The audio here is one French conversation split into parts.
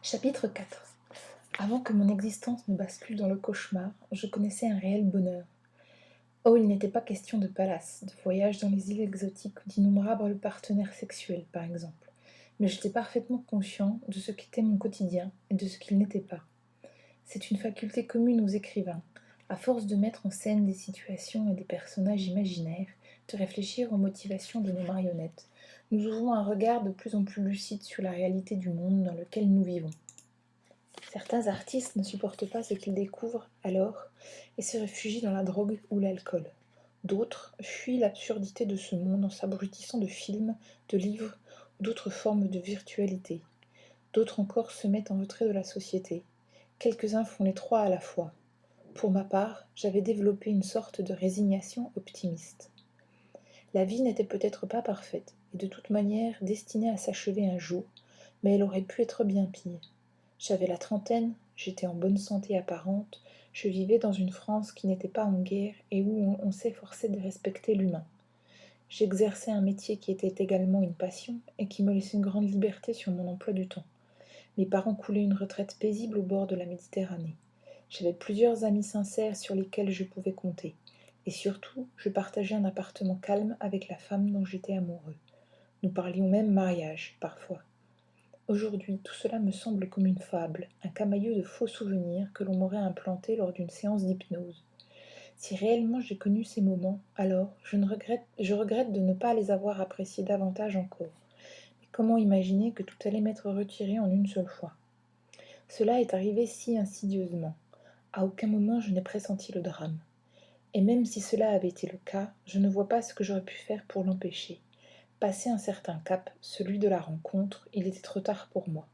Chapitre 4. Avant que mon existence ne bascule dans le cauchemar, je connaissais un réel bonheur. Oh, il n'était pas question de palace, de voyage dans les îles exotiques ou d'innombrables partenaires sexuels, par exemple. Mais j'étais parfaitement conscient de ce qu'était mon quotidien et de ce qu'il n'était pas. C'est une faculté commune aux écrivains. À force de mettre en scène des situations et des personnages imaginaires, de réfléchir aux motivations de nos marionnettes, nous ouvrons un regard de plus en plus lucide sur la réalité du monde dans lequel nous vivons. Certains artistes ne supportent pas ce qu'ils découvrent alors et se réfugient dans la drogue ou l'alcool. D'autres fuient l'absurdité de ce monde en s'abrutissant de films, de livres ou d'autres formes de virtualité. D'autres encore se mettent en retrait de la société. Quelques-uns font les trois à la fois. Pour ma part, j'avais développé une sorte de résignation optimiste. La vie n'était peut-être pas parfaite et de toute manière destinée à s'achever un jour, mais elle aurait pu être bien pire. J'avais la trentaine, j'étais en bonne santé apparente, je vivais dans une France qui n'était pas en guerre et où on s'efforçait de respecter l'humain. J'exerçais un métier qui était également une passion et qui me laissait une grande liberté sur mon emploi du temps. Mes parents coulaient une retraite paisible au bord de la Méditerranée. J'avais plusieurs amis sincères sur lesquels je pouvais compter. Et surtout, je partageais un appartement calme avec la femme dont j'étais amoureux. Nous parlions même mariage, parfois. Aujourd'hui, tout cela me semble comme une fable, un camailleux de faux souvenirs que l'on m'aurait implanté lors d'une séance d'hypnose. Si réellement j'ai connu ces moments, alors je regrette de ne pas les avoir appréciés davantage encore. Mais comment imaginer que tout allait m'être retiré en une seule fois? Cela est arrivé si insidieusement. À aucun moment je n'ai pressenti le drame. Et même si cela avait été le cas, je ne vois pas ce que j'aurais pu faire pour l'empêcher. Passé un certain cap, celui de la rencontre, il était trop tard pour moi.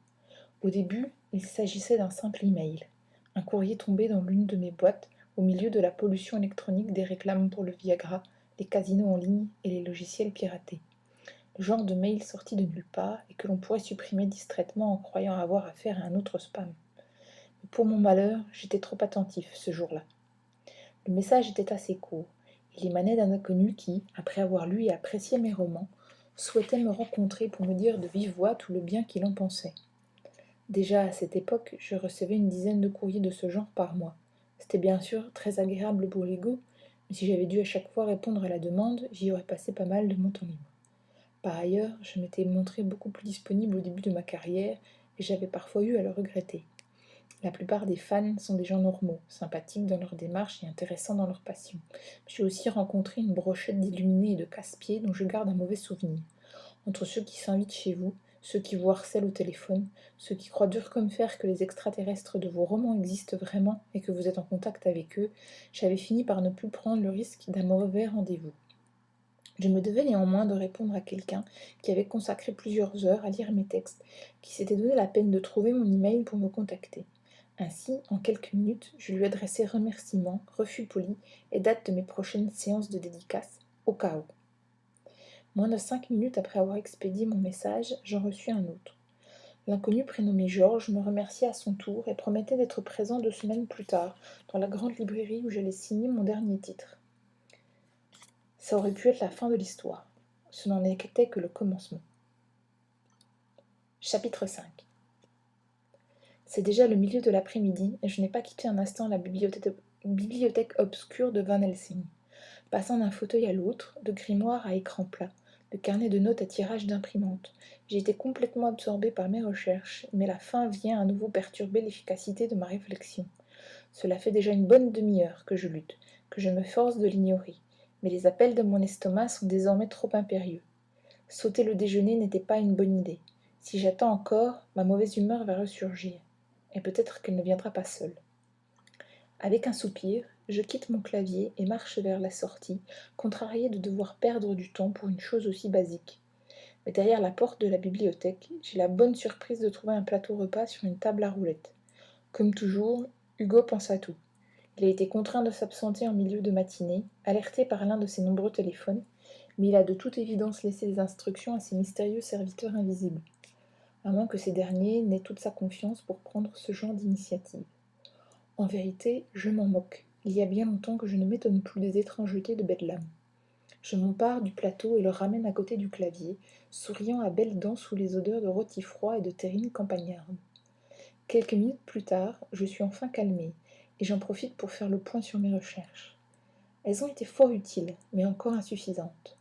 Au début, il s'agissait d'un simple email. Un courrier tombé dans l'une de mes boîtes au milieu de la pollution électronique des réclames pour le Viagra, les casinos en ligne et les logiciels piratés. Le genre de mail sorti de nulle part et que l'on pourrait supprimer distraitement en croyant avoir affaire à un autre spam. Mais pour mon malheur, j'étais trop attentif ce jour-là. Le message était assez court. Il émanait d'un inconnu qui, après avoir lu et apprécié mes romans, souhaitait me rencontrer pour me dire de vive voix tout le bien qu'il en pensait. Déjà à cette époque, je recevais une dizaine de courriers de ce genre par mois. C'était bien sûr très agréable pour l'ego, mais si j'avais dû à chaque fois répondre à la demande, j'y aurais passé pas mal de mon temps libre. Par ailleurs, je m'étais montré beaucoup plus disponible au début de ma carrière et j'avais parfois eu à le regretter. La plupart des fans sont des gens normaux, sympathiques dans leur démarche et intéressants dans leur passion. J'ai aussi rencontré une brochette d'illuminés et de casse-pieds dont je garde un mauvais souvenir. Entre ceux qui s'invitent chez vous, ceux qui vous harcèlent au téléphone, ceux qui croient dur comme fer que les extraterrestres de vos romans existent vraiment et que vous êtes en contact avec eux, j'avais fini par ne plus prendre le risque d'un mauvais rendez-vous. Je me devais néanmoins de répondre à quelqu'un qui avait consacré plusieurs heures à lire mes textes, qui s'était donné la peine de trouver mon email pour me contacter. Ainsi, en quelques minutes, je lui adressai remerciements, refus polis et date de mes prochaines séances de dédicace, au cas où. Moins de 5 minutes après avoir expédié mon message, j'en reçus un autre. L'inconnu prénommé Georges me remercia à son tour et promettait d'être présent 2 semaines plus tard, dans la grande librairie où j'allais signer mon dernier titre. Ça aurait pu être la fin de l'histoire. Ce n'en était que le commencement. Chapitre 5. C'est déjà le milieu de l'après-midi et je n'ai pas quitté un instant la bibliothèque obscure de Van Helsing. Passant d'un fauteuil à l'autre, de grimoire à écran plat, de carnet de notes à tirage d'imprimante, j'ai été complètement absorbée par mes recherches, mais la faim vient à nouveau perturber l'efficacité de ma réflexion. Cela fait déjà une bonne demi-heure que je lutte, que je me force de l'ignorer, mais les appels de mon estomac sont désormais trop impérieux. Sauter le déjeuner n'était pas une bonne idée. Si j'attends encore, ma mauvaise humeur va ressurgir, et peut-être qu'elle ne viendra pas seule. Avec un soupir, je quitte mon clavier et marche vers la sortie, contrariée de devoir perdre du temps pour une chose aussi basique. Mais derrière la porte de la bibliothèque, j'ai la bonne surprise de trouver un plateau repas sur une table à roulettes. Comme toujours, Hugo pense à tout. Il a été contraint de s'absenter en milieu de matinée, alerté par l'un de ses nombreux téléphones, mais il a de toute évidence laissé des instructions à ses mystérieux serviteurs invisibles, à moins que ces derniers n'aient toute sa confiance pour prendre ce genre d'initiative. En vérité, je m'en moque. Il y a bien longtemps que je ne m'étonne plus des étrangetés de Bedlam. Je m'empare du plateau et le ramène à côté du clavier, souriant à belles dents sous les odeurs de rôti froid et de terrine campagnarde. Quelques minutes plus tard, je suis enfin calmée, et j'en profite pour faire le point sur mes recherches. Elles ont été fort utiles, mais encore insuffisantes.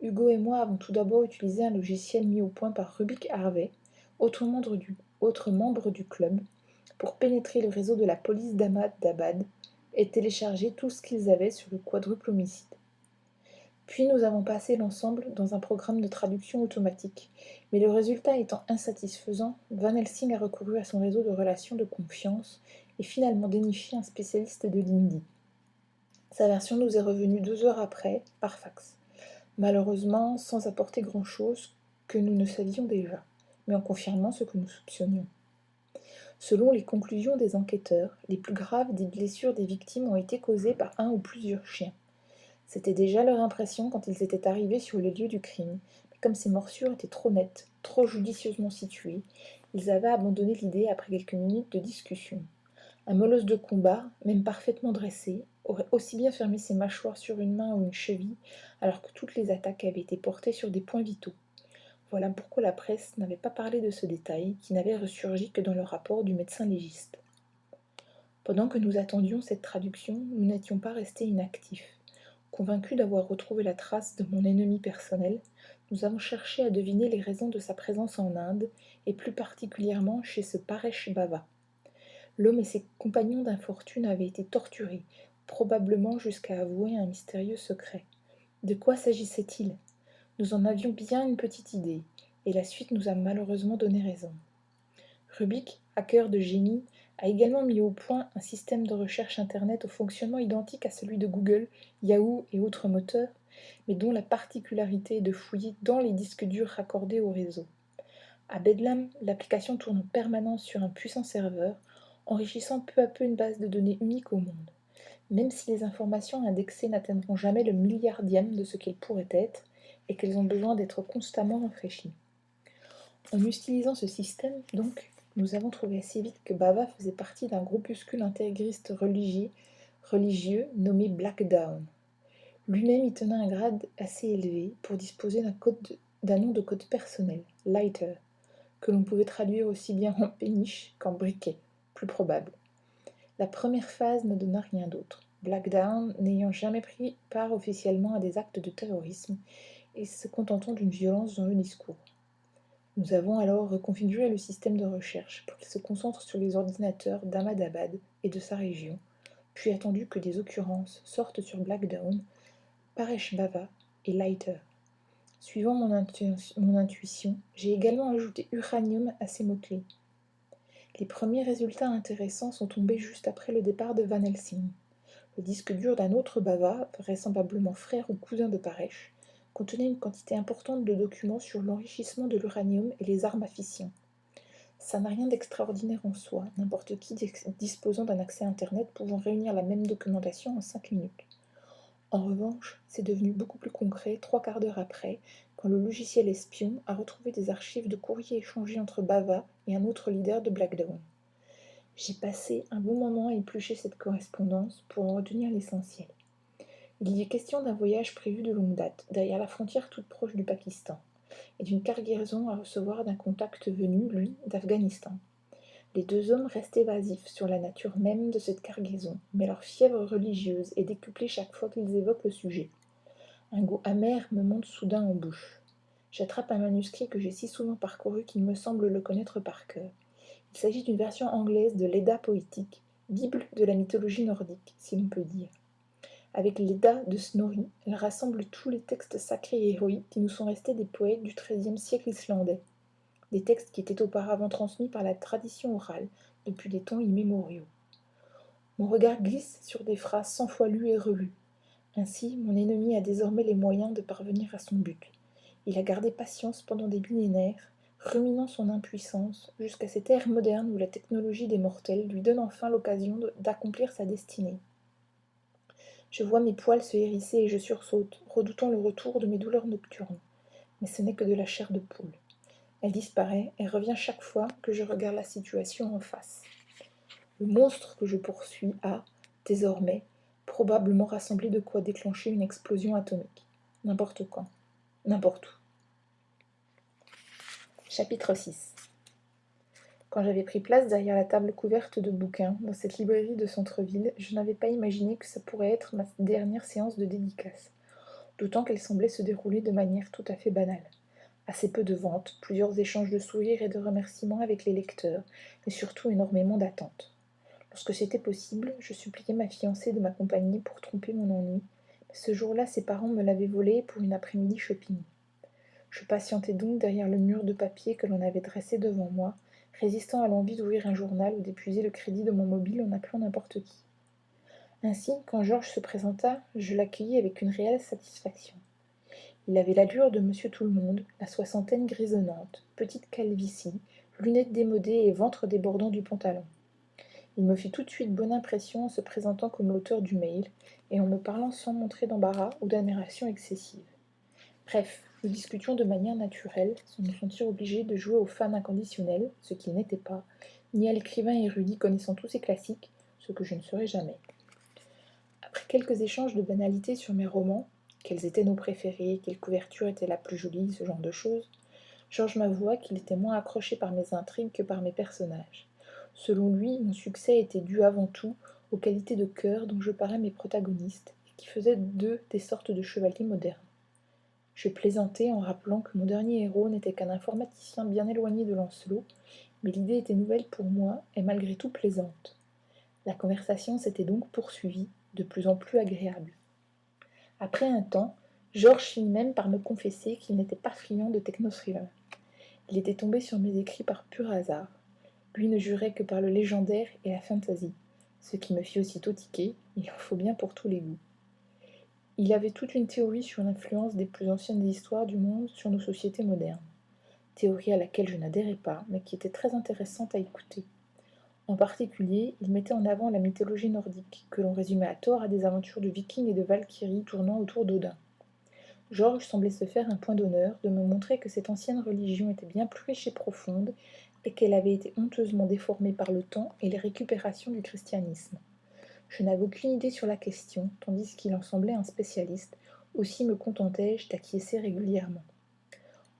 Hugo et moi avons tout d'abord utilisé un logiciel mis au point par Rubik Harvey, autre membre du club, pour pénétrer le réseau de la police d'Ahmedabad et télécharger tout ce qu'ils avaient sur le quadruple homicide. Puis nous avons passé l'ensemble dans un programme de traduction automatique, mais le résultat étant insatisfaisant, Van Helsing a recouru à son réseau de relations de confiance et finalement déniché un spécialiste de l'hindi. Sa version nous est revenue 2 heures après, par fax. Malheureusement, sans apporter grand-chose que nous ne savions déjà, mais en confirmant ce que nous soupçonnions. Selon les conclusions des enquêteurs, les plus graves des blessures des victimes ont été causées par un ou plusieurs chiens. C'était déjà leur impression quand ils étaient arrivés sur les lieux du crime, mais comme ces morsures étaient trop nettes, trop judicieusement situées, ils avaient abandonné l'idée après quelques minutes de discussion. Un molosse de combat, même parfaitement dressé, aurait aussi bien fermé ses mâchoires sur une main ou une cheville, alors que toutes les attaques avaient été portées sur des points vitaux. Voilà pourquoi la presse n'avait pas parlé de ce détail, qui n'avait ressurgi que dans le rapport du médecin légiste. Pendant que nous attendions cette traduction, nous n'étions pas restés inactifs. Convaincus d'avoir retrouvé la trace de mon ennemi personnel, nous avons cherché à deviner les raisons de sa présence en Inde, et plus particulièrement chez ce Paresh Bava. L'homme et ses compagnons d'infortune avaient été torturés, probablement jusqu'à avouer un mystérieux secret. De quoi s'agissait-il ? Nous en avions bien une petite idée, et la suite nous a malheureusement donné raison. Rubik, hacker de génie, a également mis au point un système de recherche Internet au fonctionnement identique à celui de Google, Yahoo et autres moteurs, mais dont la particularité est de fouiller dans les disques durs raccordés au réseau. À Bedlam, l'application tourne en permanence sur un puissant serveur, enrichissant peu à peu une base de données unique au monde. Même si les informations indexées n'atteindront jamais le milliardième de ce qu'elles pourraient être, et qu'elles ont besoin d'être constamment rafraîchies. En utilisant ce système, donc, nous avons trouvé assez vite que Bava faisait partie d'un groupuscule intégriste religieux nommé Black Dawn. Lui-même y tenait un grade assez élevé pour disposer d'un nom de code personnel, Lighter, que l'on pouvait traduire aussi bien en péniche qu'en briquet, plus probable. La première phase ne donna rien d'autre, Black Dawn n'ayant jamais pris part officiellement à des actes de terrorisme et se contentant d'une violence dans le discours. Nous avons alors reconfiguré le système de recherche pour qu'il se concentre sur les ordinateurs d'Ahmedabad et de sa région, puis attendu que des occurrences sortent sur Black Dawn, Paresh Bava et Lighter. Suivant mon intuition, j'ai également ajouté uranium à ces mots-clés. Les premiers résultats intéressants sont tombés juste après le départ de Van Helsing. Le disque dur d'un autre Bava, vraisemblablement frère ou cousin de Paresh, contenait une quantité importante de documents sur l'enrichissement de l'uranium et les armes à fission. Ça n'a rien d'extraordinaire en soi, n'importe qui disposant d'un accès Internet pouvant réunir la même documentation en 5 minutes. En revanche, c'est devenu beaucoup plus concret 3/4 d'heure après, quand le logiciel espion a retrouvé des archives de courriers échangés entre Bava et un autre leader de Black Dawn. J'ai passé un bon moment à éplucher cette correspondance pour en retenir l'essentiel. Il y est question d'un voyage prévu de longue date, derrière la frontière toute proche du Pakistan, et d'une cargaison à recevoir d'un contact venu, lui, d'Afghanistan. Les 2 hommes restent évasifs sur la nature même de cette cargaison, mais leur fièvre religieuse est décuplée chaque fois qu'ils évoquent le sujet. Un goût amer me monte soudain en bouche. J'attrape un manuscrit que j'ai si souvent parcouru qu'il me semble le connaître par cœur. Il s'agit d'une version anglaise de l'Edda poétique, bible de la mythologie nordique, si l'on peut dire. Avec l'Edda de Snorri, elle rassemble tous les textes sacrés et héroïques qui nous sont restés des poètes du XIIIe siècle islandais, des textes qui étaient auparavant transmis par la tradition orale depuis des temps immémoriaux. Mon regard glisse sur des phrases 100 fois lues et relues. Ainsi, mon ennemi a désormais les moyens de parvenir à son but. Il a gardé patience pendant des millénaires, ruminant son impuissance, jusqu'à cette ère moderne où la technologie des mortels lui donne enfin l'occasion d'accomplir sa destinée. Je vois mes poils se hérisser et je sursaute, redoutant le retour de mes douleurs nocturnes. Mais ce n'est que de la chair de poule. Elle disparaît et revient chaque fois que je regarde la situation en face. Le monstre que je poursuis a, désormais, probablement rassemblé de quoi déclencher une explosion atomique. N'importe quand, n'importe où. Chapitre 6. Quand j'avais pris place derrière la table couverte de bouquins, dans cette librairie de centre-ville, je n'avais pas imaginé que ça pourrait être ma dernière séance de dédicace, d'autant qu'elle semblait se dérouler de manière tout à fait banale. Assez peu de ventes, plusieurs échanges de sourires et de remerciements avec les lecteurs, mais surtout énormément d'attentes. Lorsque c'était possible, je suppliais ma fiancée de m'accompagner pour tromper mon ennui, mais ce jour-là, ses parents me l'avaient volée pour une après-midi shopping. Je patientais donc derrière le mur de papier que l'on avait dressé devant moi, résistant à l'envie d'ouvrir un journal ou d'épuiser le crédit de mon mobile en appelant n'importe qui. Ainsi, quand Georges se présenta, je l'accueillis avec une réelle satisfaction. Il avait l'allure de monsieur tout-le-monde, la soixantaine grisonnante, petite calvitie, lunettes démodées et ventre débordant du pantalon. Il me fit tout de suite bonne impression en se présentant comme l'auteur du mail et en me parlant sans montrer d'embarras ou d'admiration excessive. Bref, nous discutions de manière naturelle, sans nous sentir obligés de jouer aux fans inconditionnels, ce qu'il n'était pas, ni à l'écrivain érudit connaissant tous ses classiques, ce que je ne serai jamais. Après quelques échanges de banalités sur mes romans, quels étaient nos préférés, quelle couverture était la plus jolie, ce genre de choses, Georges m'avoua qu'il était moins accroché par mes intrigues que par mes personnages. Selon lui, mon succès était dû avant tout aux qualités de cœur dont je parais mes protagonistes, et qui faisaient d'eux des sortes de chevaliers modernes. Je plaisantais en rappelant que mon dernier héros n'était qu'un informaticien bien éloigné de Lancelot, mais l'idée était nouvelle pour moi et malgré tout plaisante. La conversation s'était donc poursuivie, de plus en plus agréable. Après un temps, Georges finit même par me confesser qu'il n'était pas friand de techno-thriller. Il était tombé sur mes écrits par pur hasard. Lui ne jurait que par le légendaire et la fantasy, ce qui me fit aussitôt tiquer, il en faut bien pour tous les goûts. Il avait toute une théorie sur l'influence des plus anciennes histoires du monde sur nos sociétés modernes. Théorie à laquelle je n'adhérais pas, mais qui était très intéressante à écouter. En particulier, il mettait en avant la mythologie nordique, que l'on résumait à tort à des aventures de vikings et de valkyries tournant autour d'Odin. Georges semblait se faire un point d'honneur de me montrer que cette ancienne religion était bien plus riche et profonde, et qu'elle avait été honteusement déformée par le temps et les récupérations du christianisme. Je n'avais aucune idée sur la question, tandis qu'il en semblait un spécialiste, aussi me contentai-je d'acquiescer régulièrement.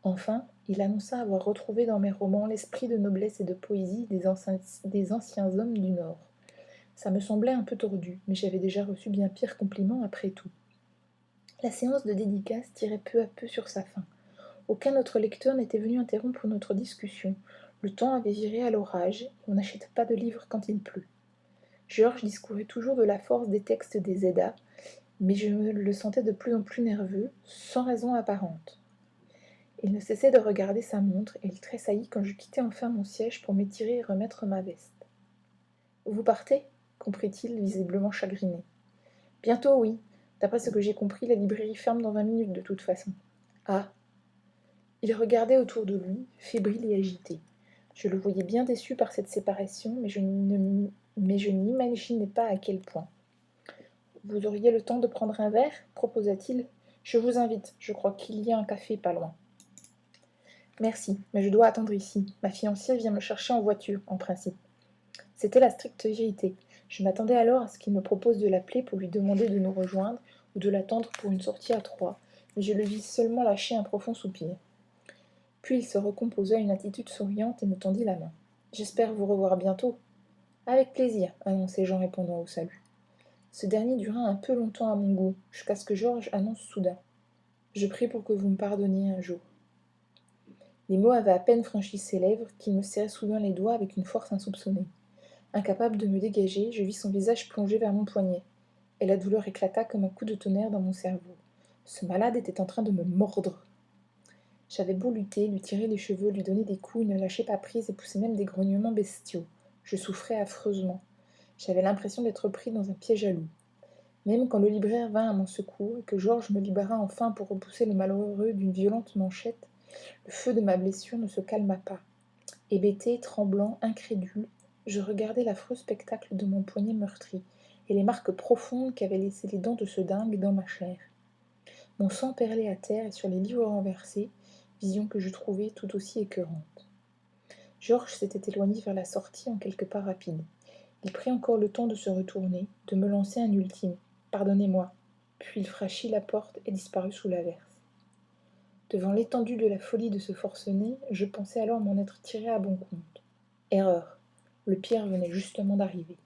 Enfin, il annonça avoir retrouvé dans mes romans l'esprit de noblesse et de poésie des anciens hommes du Nord. Ça me semblait un peu tordu, mais j'avais déjà reçu bien pire compliment après tout. La séance de dédicace tirait peu à peu sur sa fin. Aucun autre lecteur n'était venu interrompre notre discussion. Le temps avait viré à l'orage, et on n'achète pas de livres quand il pleut. Georges discourait toujours de la force des textes des Eddas, mais je le sentais de plus en plus nerveux, sans raison apparente. Il ne cessait de regarder sa montre, et il tressaillit quand je quittai enfin mon siège pour m'étirer et remettre ma veste. Vous partez comprit-il, visiblement chagriné. Bientôt, oui. D'après ce que j'ai compris, la librairie ferme dans 20 minutes de toute façon. Ah. Il regardait autour de lui, fébrile et agité. Je le voyais bien déçu par cette séparation, mais je n'imaginais pas à quel point. Vous auriez le temps de prendre un verre proposa-t-il. Je vous invite, je crois qu'il y a un café pas loin. Merci, mais je dois attendre ici. Ma fiancée vient me chercher en voiture, en principe. C'était la stricte vérité. Je m'attendais alors à ce qu'il me propose de l'appeler pour lui demander de nous rejoindre ou de l'attendre pour une sortie à trois, mais je le vis seulement lâcher un profond soupir. Puis il se recomposa une attitude souriante et me tendit la main. J'espère vous revoir bientôt. Avec plaisir, annonçai-je en répondant au salut. Ce dernier dura un peu longtemps à mon goût, jusqu'à ce que Georges annonce soudain. Je prie pour que vous me pardonniez un jour. Les mots avaient à peine franchi ses lèvres qu'il me serrait soudain les doigts avec une force insoupçonnée. Incapable de me dégager, je vis son visage plongé vers mon poignet, et la douleur éclata comme un coup de tonnerre dans mon cerveau. Ce malade était en train de me mordre. J'avais beau lutter, lui tirer les cheveux, lui donner des coups, il ne lâchait pas prise et poussait même des grognements bestiaux. Je souffrais affreusement. J'avais l'impression d'être pris dans un piège à loup. Même quand le libraire vint à mon secours et que Georges me libéra enfin pour repousser le malheureux d'une violente manchette, le feu de ma blessure ne se calma pas. Hébété, tremblant, incrédule, je regardais l'affreux spectacle de mon poignet meurtri et les marques profondes qu'avaient laissées les dents de ce dingue dans ma chair. Mon sang perlait à terre et sur les livres renversés, vision que je trouvais tout aussi écœurante. Georges s'était éloigné vers la sortie en quelques pas rapides. Il prit encore le temps de se retourner, de me lancer un ultime « Pardonnez-moi », puis il franchit la porte et disparut sous l'averse. Devant l'étendue de la folie de ce forcené, je pensais alors m'en être tiré à bon compte. Erreur. Le pire venait justement d'arriver.